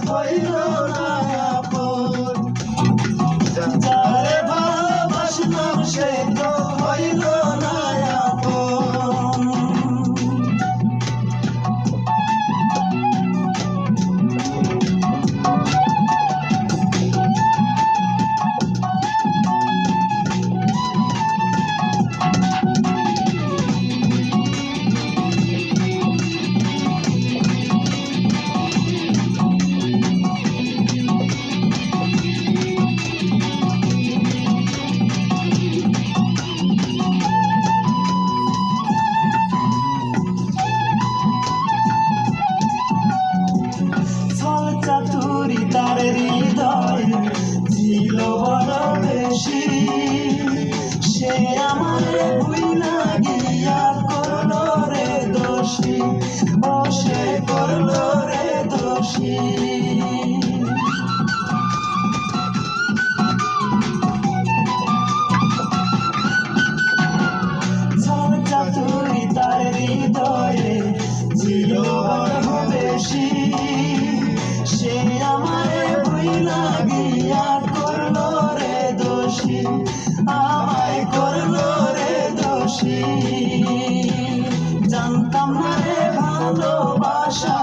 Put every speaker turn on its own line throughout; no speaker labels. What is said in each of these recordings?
হইল না আপন। যারে ভালোবাসলাম সে তো হইল না আপন। চাতুরি তার হৃদয়ে ছিল বড় বেশি, সে আমারে ভুইলা গিয়া করলো রে দোষী, ও সে করলো রে দোষী। চাতুরি তার হৃদয়ে ছিল বড় বেশি, সে আমারে ভুইলা গিয়া করলো রে দোষী, আমায় করলো রে দোষী। জানতাম না রে ভালোবাসা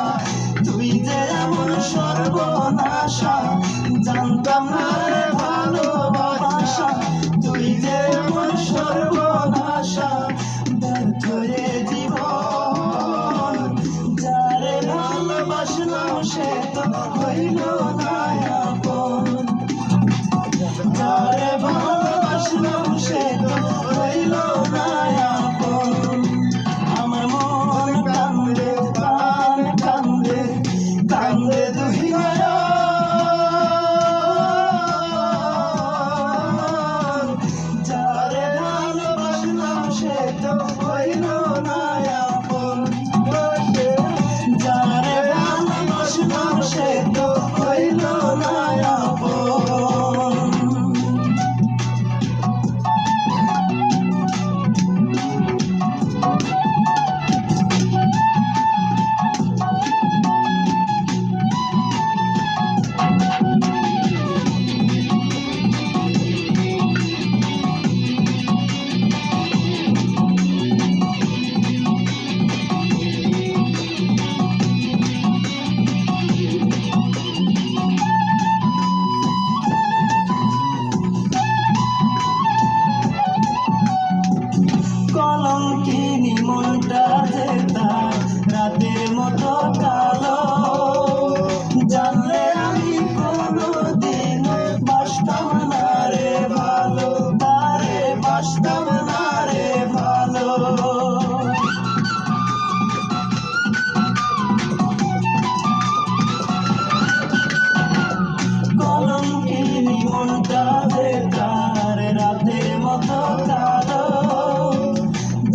তুই যে এমন সর্বনাশা, জানতাম না রে ভালোবাসা তুই যে এমন সর্বনাশা। ব্যর্থ রে জীবন, যারে ভালোবাসলাম সে তো হইল না আপন। যারে ভালোবাসলাম সে তো হইল না আপন। আমার মন কান্দে প্রাণ কান্দে, কান্দে দুই নয়ন। যারে ভালোবাসলাম সে তো হইল না আপন। যারে ভালোবাসলাম সে তো হইল না আপন। কলঙ্কিনী মনটা যে তার রাতের মতো কালো, জানলে আমি কোনোদিন বাসতাম না রে ভালো, তারে বাসতাম না রে ভালো। কলঙ্কিনী মনটা যে তার রাতের মতো কালো,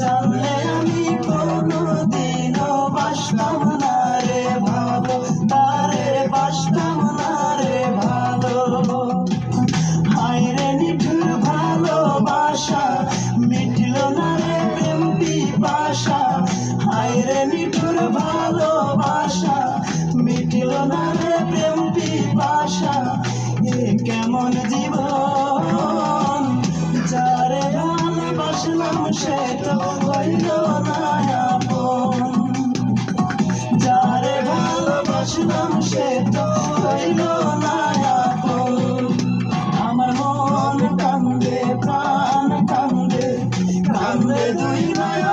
জানলে আমি কোনোদিনও বাসতাম না রে ভালো, তারে বাসতাম না রে ভালো। হায় রে নিঠুর ভালোবাসা মিটল না রে প্রেম পিপাসা, হায় রে নিঠুর ভালোবাসা মিটল না রে প্রেম পিপাসা। এ কেমন জীবন, যারে ভালোবাসলাম সে তো হইল না আপন। যারে ভালোবাসলাম সে তো হইল না আপন। আমার মন কান্দে প্রাণ কান্দে, কান্দে দুই নয়ন।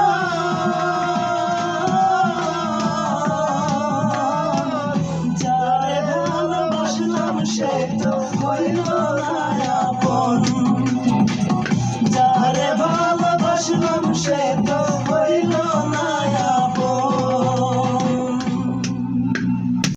যারে ভালোবাসলাম সে তো হইল না আপন। যারে ভালোবাসলাম সে তো হইল